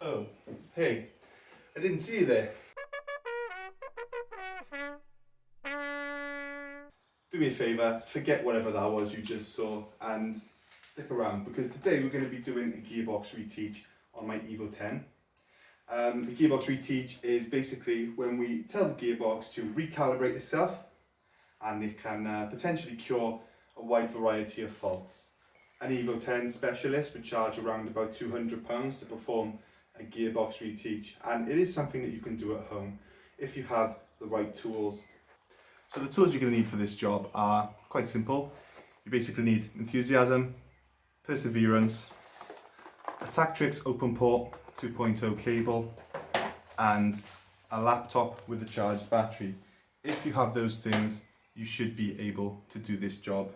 Oh, hey, I didn't see you there. Do me a favour, forget whatever that was you just saw and stick around, because today we're going to be doing a gearbox reteach on my EVO 10. The gearbox reteach is basically when we tell the gearbox to recalibrate itself, and it can potentially cure a wide variety of faults. An EVO 10 specialist would charge around about £200 to perform a gearbox reteach, and it is something that you can do at home if you have the right tools. So the tools you're going to need for this job are quite simple. You basically need enthusiasm, perseverance, a Tactrix open port 2.0 cable, and a laptop with a charged battery. If you have those things, you should be able to do this job.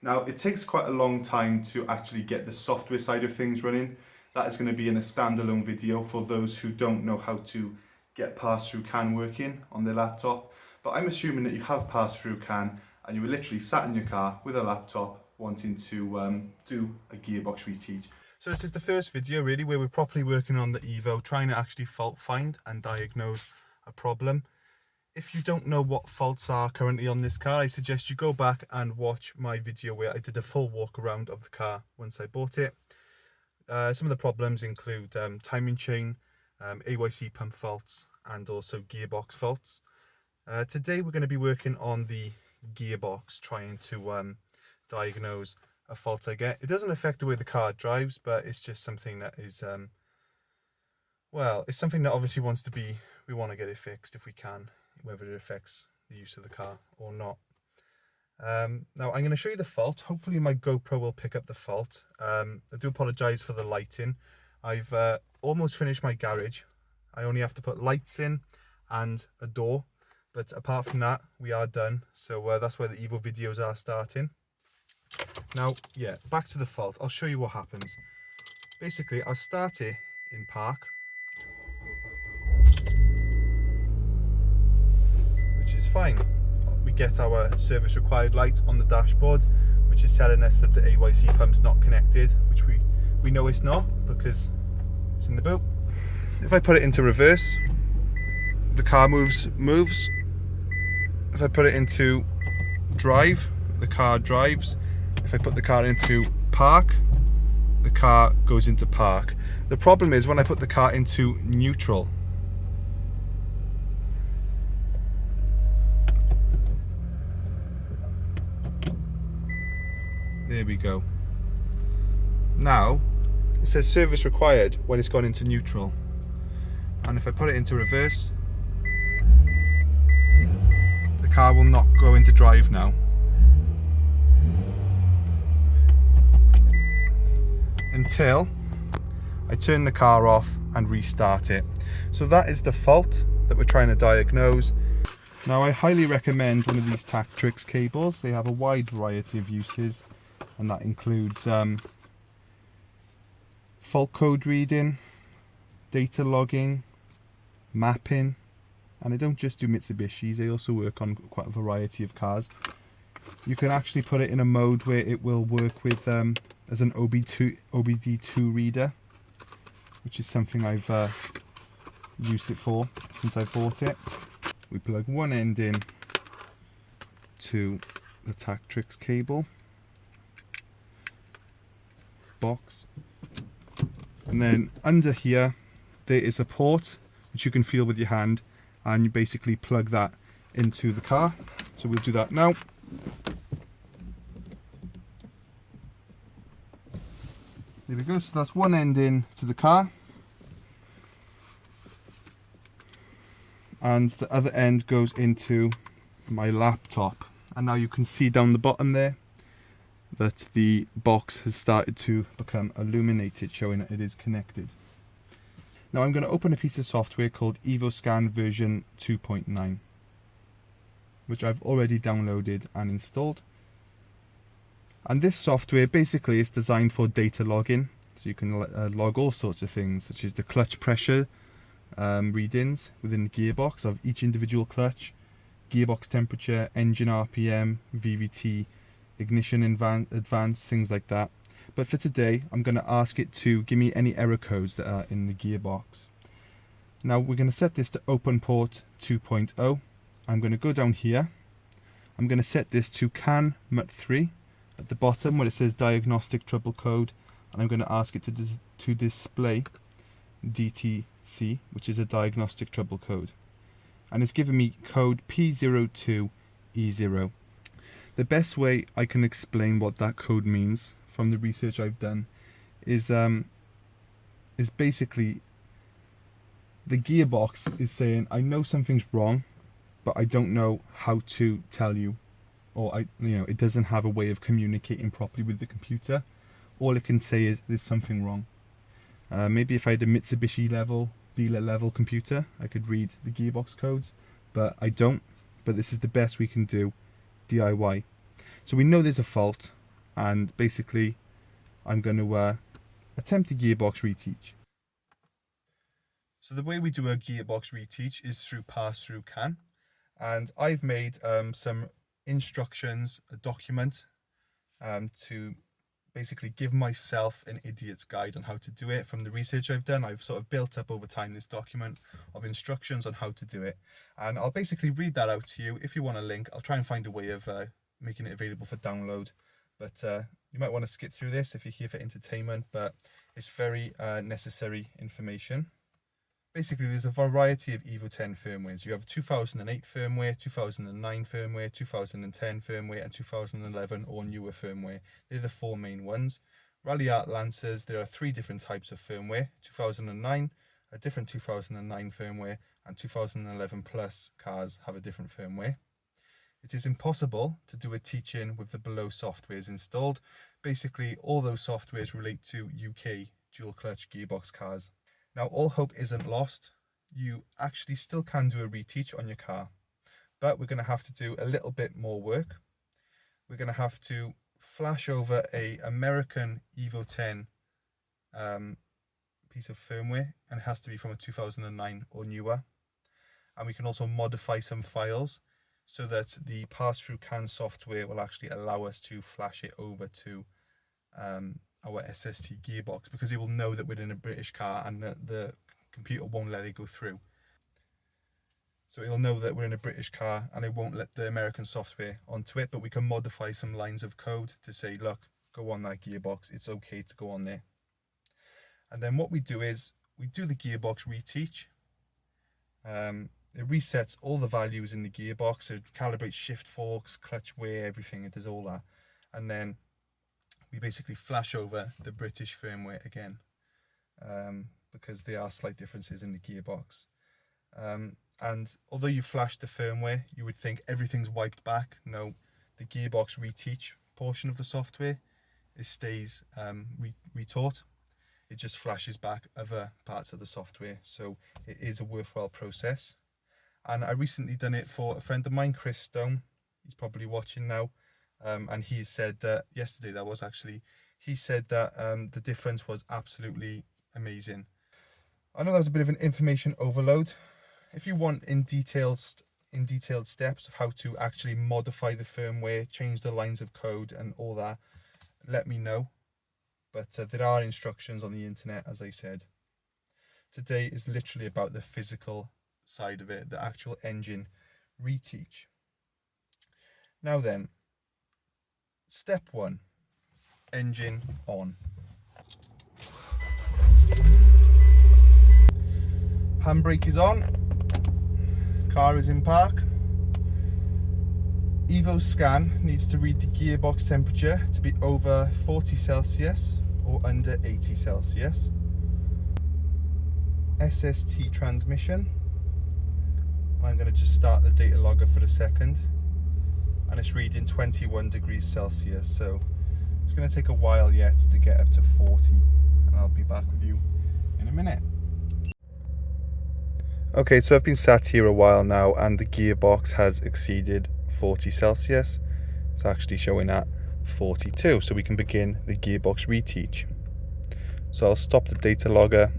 Now, it takes quite a long time to actually get the software side of things running. That is going to be in a standalone video for those who don't know how to get pass-through CAN working on their laptop. But I'm assuming that you have pass-through CAN and you were literally sat in your car with a laptop wanting to do a gearbox reteach. So this is the first video really where we're properly working on the EVO, trying to actually fault find and diagnose a problem. If you don't know what faults are currently on this car, I suggest you go back and watch my video where I did a full walk around of the car once I bought it. Some of the problems include timing chain, AYC pump faults, and also gearbox faults. Today we're going to be working on the gearbox, trying to diagnose a fault I get. It doesn't affect the way the car drives, but it's just something that is, well, it's something that obviously we want to get it fixed if we can, whether it affects the use of the car or not. Now I'm going to show you the fault. Hopefully my GoPro will pick up the fault. I do apologise for the lighting. I've almost finished my garage. I only have to put lights in and a door. But apart from that, we are done. So that's where the EVO videos are starting. Now, yeah, back to the fault. I'll show you what happens. Basically, I'll start it in park, which is fine. We get our service required light on the dashboard, which is telling us that the AYC pump's not connected, which we know it's not because it's in the boot. If I put it into reverse, the car moves. If I put it into drive, the car drives. If I put the car into park, the car goes into park. The problem is when I put the car into neutral. There we go. Now, it says service required when it's gone into neutral. And if I put it into reverse, the car will not go into drive now. Until I turn the car off and restart it. So that is the fault that we're trying to diagnose. Now I highly recommend one of these Tactrix cables. They have a wide variety of uses, and that includes fault code reading, data logging, mapping, and they don't just do Mitsubishis, they also work on quite a variety of cars. You can actually put it in a mode where it will work with as an OBD2 reader, which is something I've used it for since I bought it. We plug one end in to the Tactrix cable box, and then under here there is a port which you can feel with your hand, and you basically plug that into the car. So we'll do that now. There we go, so that's one end in to the car, and the other end goes into my laptop. And now you can see down the bottom there that the box has started to become illuminated, showing that it is connected. Now I'm going to open a piece of software called EVO Scan version 2.9, which I've already downloaded and installed. And this software basically is designed for data logging, so you can log all sorts of things, such as the clutch pressure, readings within the gearbox of each individual clutch, gearbox temperature, engine RPM, VVT, ignition advance, things like that. But for today, I'm going to ask it to give me any error codes that are in the gearbox. Now we're going to set this to open port 2.0. I'm going to go down here. I'm going to set this to CAN MUT3 at the bottom where it says diagnostic trouble code, and I'm going to ask it to display DTC, which is a diagnostic trouble code. And it's given me code P02E0. The best way I can explain what that code means from the research I've done is basically the gearbox is saying, I know something's wrong, but I don't know how to tell you, or it doesn't have a way of communicating properly with the computer. All it can say is there's something wrong. Maybe if I had a Mitsubishi level, dealer level computer, I could read the gearbox codes, but I don't. But this is the best we can do DIY. So we know there's a fault, and basically I'm going to attempt a gearbox reteach. So the way we do a gearbox reteach is through pass-through CAN, and I've made some instructions, a document to basically give myself an idiot's guide on how to do it. From the research I've done, I've sort of built up over time this document of instructions on how to do it, and I'll basically read that out to you. If you want a link, I'll try and find a way of making it available for download, but you might want to skip through this if you're here for entertainment, but it's very necessary information. Basically, there's a variety of EVO 10 firmwares. You have 2008 firmware, 2009 firmware, 2010 firmware, and 2011 or newer firmware. They're the four main ones. Rally Art Lancers, there are 3 different types of firmware. 2009, a different 2009 firmware, and 2011 plus cars have a different firmware. It is impossible to do a teach-in with the below softwares installed. Basically, all those softwares relate to UK dual clutch gearbox cars. Now, all hope isn't lost. You actually still can do a reteach on your car, but we're going to have to do a little bit more work. We're going to have to flash over a American EVO 10 piece of firmware, and it has to be from a 2009 or newer. And we can also modify some files so that the pass-through CAN software will actually allow us to flash it over to our SST gearbox, because it will know that we're in a British car and the computer won't let it go through. So it'll know that we're in a British car and it won't let the American software onto it, but we can modify some lines of code to say, look, go on that gearbox, it's okay to go on there. And then what we do is we do the gearbox reteach. It resets all the values in the gearbox. It calibrates shift forks, clutch wear, everything. It does all that. And then we basically flash over the British firmware again, because there are slight differences in the gearbox. And although you flash the firmware, you would think everything's wiped back. No, the gearbox reteach portion of the software, it stays retaught. It just flashes back other parts of the software. So it is a worthwhile process. And I recently done it for a friend of mine, Chris Stone. He's probably watching now. And he said that yesterday, that was actually, he said that the difference was absolutely amazing. I know that was a bit of an information overload. If you want in detailed steps of how to actually modify the firmware, change the lines of code and all that, let me know. But there are instructions on the internet, as I said. Today is literally about the physical side of it, the actual engine reteach. Now then, step 1, engine on. Handbrake is on, car is in park. EVO scan needs to read the gearbox temperature to be over 40 Celsius or under 80 Celsius. SST transmission. I'm going to just start the data logger for a second, and it's reading 21 degrees Celsius, so it's going to take a while yet to get up to 40, and I'll be back with you in a minute. Okay, so I've been sat here a while now and the gearbox has exceeded 40 Celsius. It's actually showing at 42, so we can begin the gearbox reteach. So I'll stop the data logger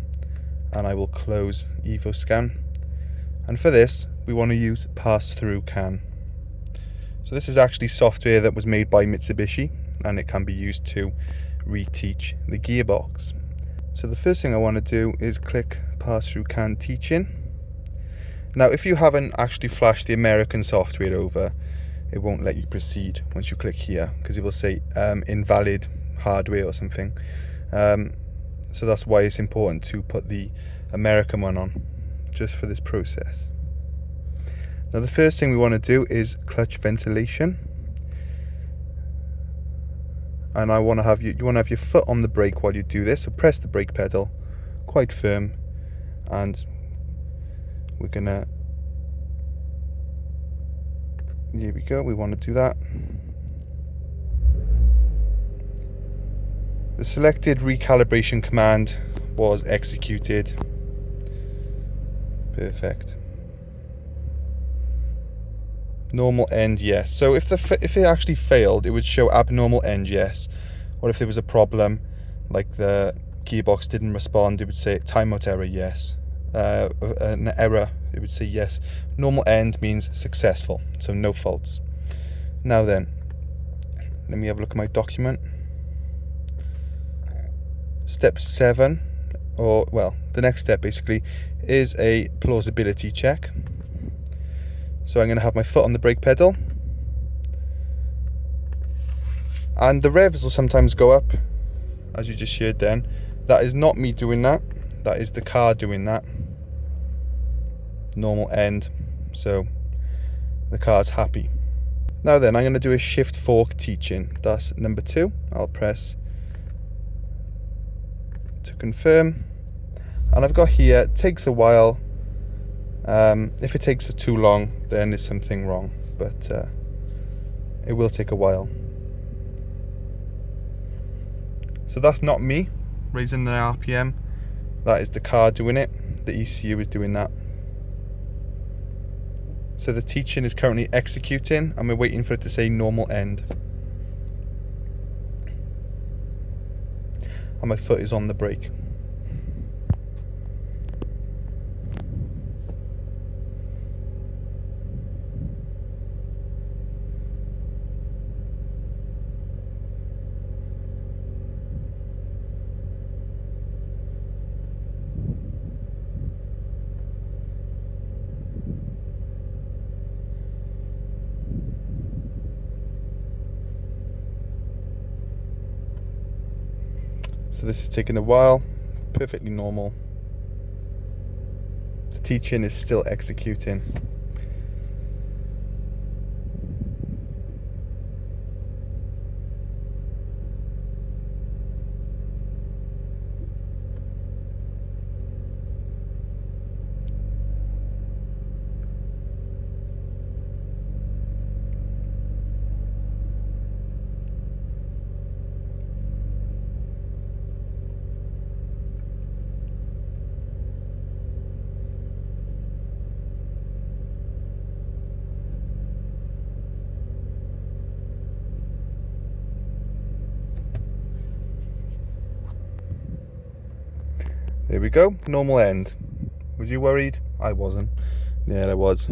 and I will close EVO scan. And for this, we want to use pass-through can. So this is actually software that was made by Mitsubishi, and it can be used to reteach the gearbox. So the first thing I want to do is click pass-through can teaching. Now if you haven't actually flashed the American software over, it won't let you proceed once you click here, because it will say invalid hardware or something. So that's why it's important to put the American one on, just for this process. Now the first thing we want to do is clutch ventilation, and you want to have your foot on the brake while you do this. So press the brake pedal quite firm, and we're gonna, here we go, we want to do that. The selected recalibration command was executed. Perfect. Normal end, yes. So if it actually failed, it would show abnormal end, yes. Or if there was a problem, like the gearbox didn't respond, it would say timeout error, yes. An error, it would say yes. Normal end means successful, so no faults. Now then, let me have a look at my document. Step 7, or well, the next step basically is a plausibility check. So I'm going to have my foot on the brake pedal, and the revs will sometimes go up, as you just heard then. That is not me doing that, that is the car doing that. Normal end, so the car's happy. Now then, I'm going to do a shift fork teaching. That's number 2. I'll press to confirm, and I've got here, it takes a while. If it takes too long, then there's something wrong, but it will take a while. So that's not me raising the RPM, that is the car doing it. The ECU is doing that. So the teaching is currently executing, and we're waiting for it to say normal end. And my foot is on the brake. So this is taking a while, perfectly normal. The teaching is still executing. There we go, normal end. Was you worried? I wasn't. Yeah, I was.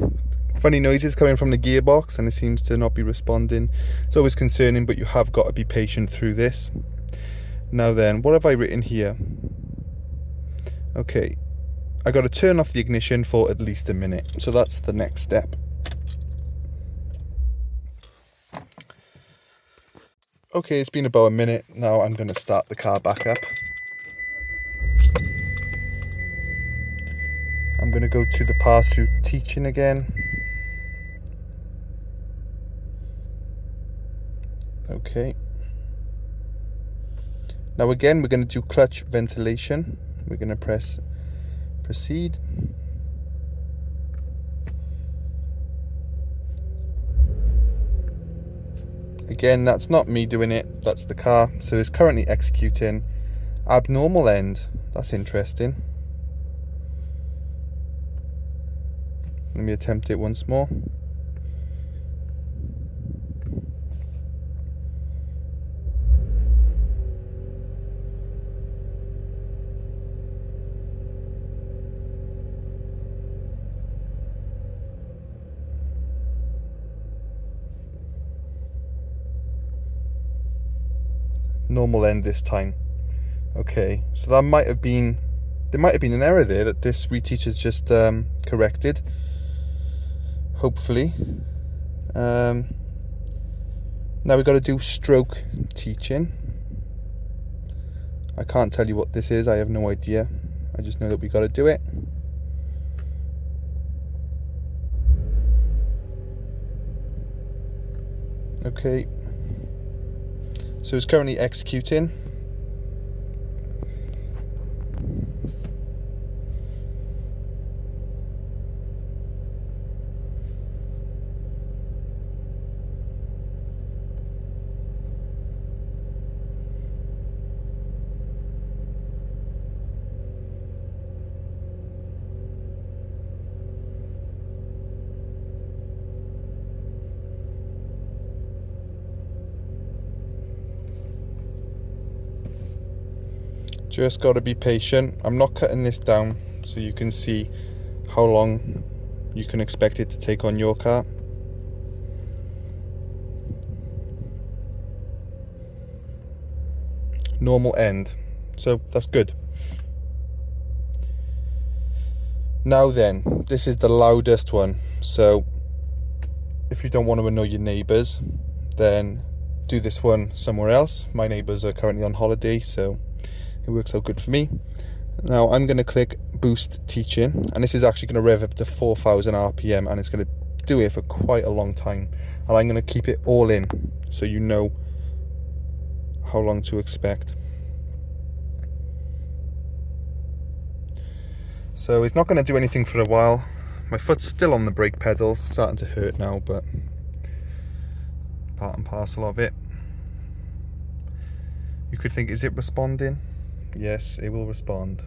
Funny noises coming from the gearbox, and it seems to not be responding. It's always concerning, but you have got to be patient through this. Now then, what have I written here? Okay, I got to turn off the ignition for at least a minute. So that's the next step. Okay, it's been about a minute. Now I'm going to start the car back up. I'm going to go to the pass-through teaching again. Okay. Now again, we're going to do clutch ventilation. We're going to press proceed. Again, that's not me doing it, that's the car. So it's currently executing. Abnormal end, that's interesting. Let me attempt it once more. normal end this time. Okay, so that might have been, there might have been an error there that this Reteach has just corrected, hopefully. Now we've got to do stroke teaching. I can't tell you what this is, I have no idea. I just know that we got to do it. Okay, so it's currently executing. Just got to be patient. I'm not cutting this down so you can see how long you can expect it to take on your car. Normal end, so that's good. Now then, this is the loudest one, so if you don't want to annoy your neighbours, then do this one somewhere else. My neighbours are currently on holiday, so it works out good for me. Now I'm going to click boost teaching, and this is actually going to rev up to 4,000 RPM, and it's going to do it for quite a long time, and I'm going to keep it all in so you know how long to expect. So it's not going to do anything for a while. My foot's still on the brake pedals, it's starting to hurt now, but part and parcel of it. You could think, is it responding? Yes, it will respond.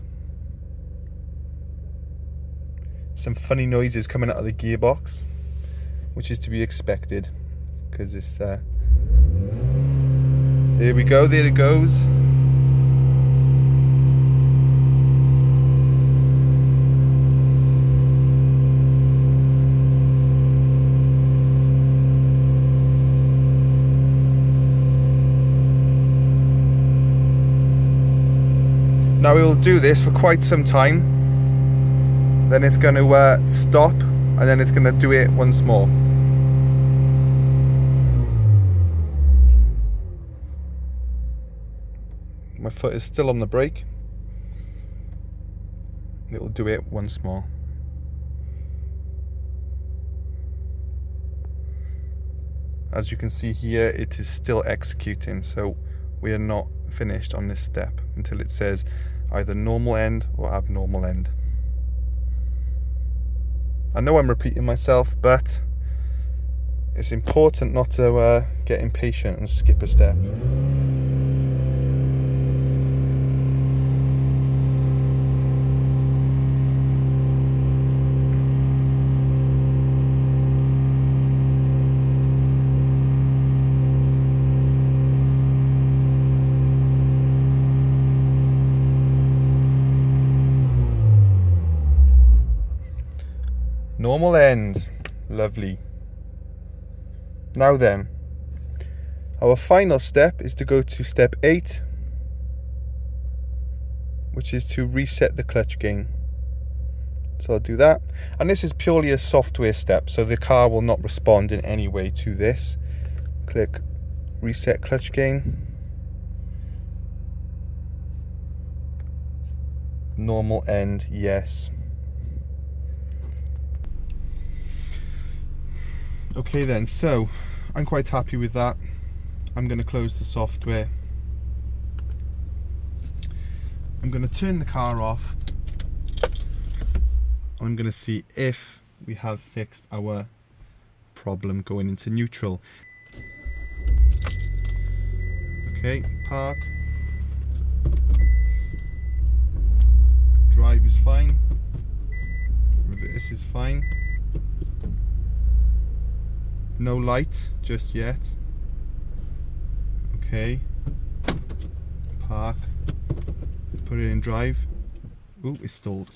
Some funny noises coming out of the gearbox, which is to be expected, because it's there we go, there it goes. Now we will do this for quite some time, then it's going to stop, and then it's going to do it once more. My foot is still on the brake. It will do it once more. As you can see here, it is still executing, so we are not finished on this step until it says either normal end or abnormal end. I know I'm repeating myself, but it's important not to get impatient and skip a step. Normal end, lovely. Now then, our final step is to go to step 8, which is to reset the clutch gain. So I'll do that, and this is purely a software step, so the car will not respond in any way to this. Click reset clutch gain. Normal end, yes. Okay then, so I'm quite happy with that. I'm going to close the software. I'm going to turn the car off. I'm going to see if we have fixed our problem going into neutral. Okay, park. Drive is fine. Reverse is fine. No light just yet. Okay. Park. Put it in drive. Ooh, it's stalled.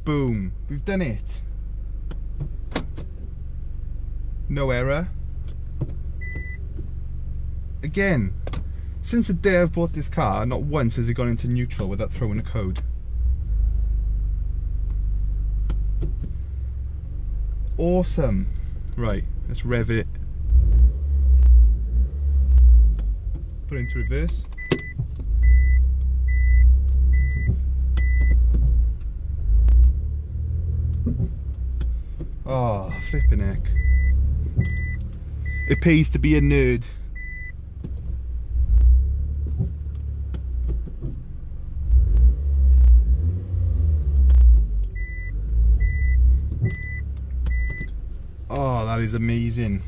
Boom, we've done it. No error. Again, since the day I've bought this car, not once has it gone into neutral without throwing a code. Awesome. Right, let's rev it. Put it into reverse. Oh, flipping heck. It pays to be a nerd. Oh, that is amazing.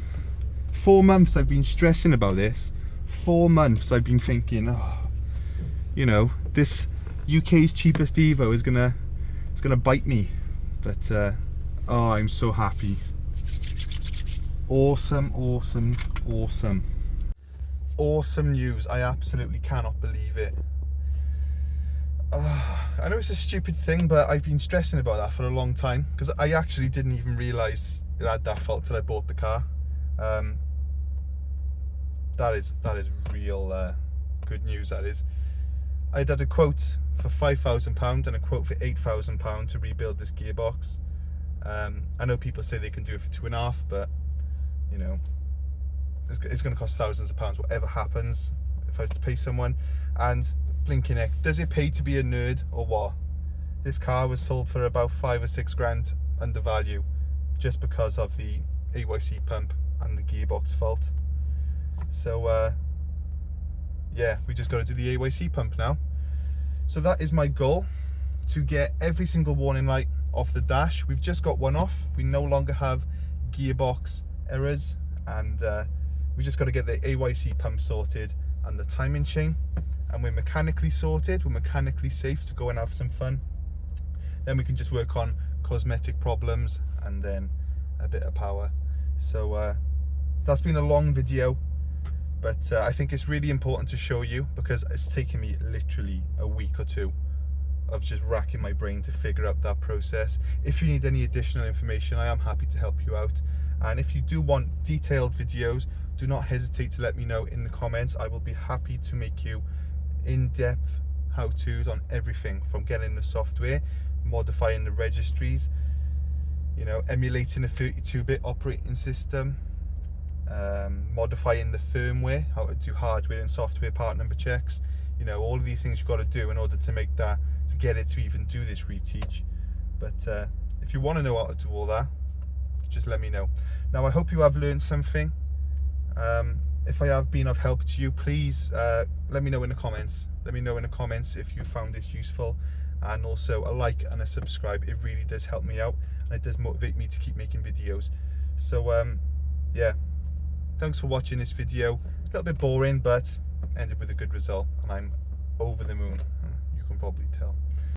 4 months I've been stressing about this. 4 months I've been thinking, oh, you know, this UK's cheapest EVO is gonna bite me. But oh, I'm so happy. Awesome, awesome, awesome. Awesome news. I absolutely cannot believe it. I know it's a stupid thing, but I've been stressing about that for a long time because I actually didn't even realise it had that fault till I bought the car. That is real good news. That is. I had a quote for £5,000 and a quote for £8,000 to rebuild this gearbox. I know people say they can do it for 2.5, but you know, it's going to cost thousands of pounds whatever happens if I was to pay someone. And blinking heck, does it pay to be a nerd or what? This car was sold for about 5 or 6 grand under value just because of the AYC pump and the gearbox fault. So yeah, we just got to do the AYC pump now. So that is my goal, to get every single warning light off the dash. We've just got one off. We no longer have gearbox errors, and we just got to get the AYC pump sorted and the timing chain, and we're mechanically sorted, we're mechanically safe to go and have some fun. Then we can just work on cosmetic problems and then a bit of power. So that's been a long video, but I think it's really important to show you because it's taken me literally a week or two of just racking my brain to figure out that process. If you need any additional information, I am happy to help you out. And if you do want detailed videos, do not hesitate to let me know in the comments. I will be happy to make you in-depth how-tos on everything from getting the software, modifying the registries, you know, emulating a 32-bit operating system, modifying the firmware, how to do hardware and software part number checks. You know, all of these things you've got to do in order to make that, to get it to even do this reteach. But if you want to know how to do all that, just let me know. Now, I hope you have learned something. If I have been of help to you, please let me know in the comments. Let me know in the comments if you found this useful, and also a like and a subscribe. It really does help me out, and it does motivate me to keep making videos. So yeah, thanks for watching this video. A little bit boring, but ended with a good result, and I'm over the moon. You can probably tell.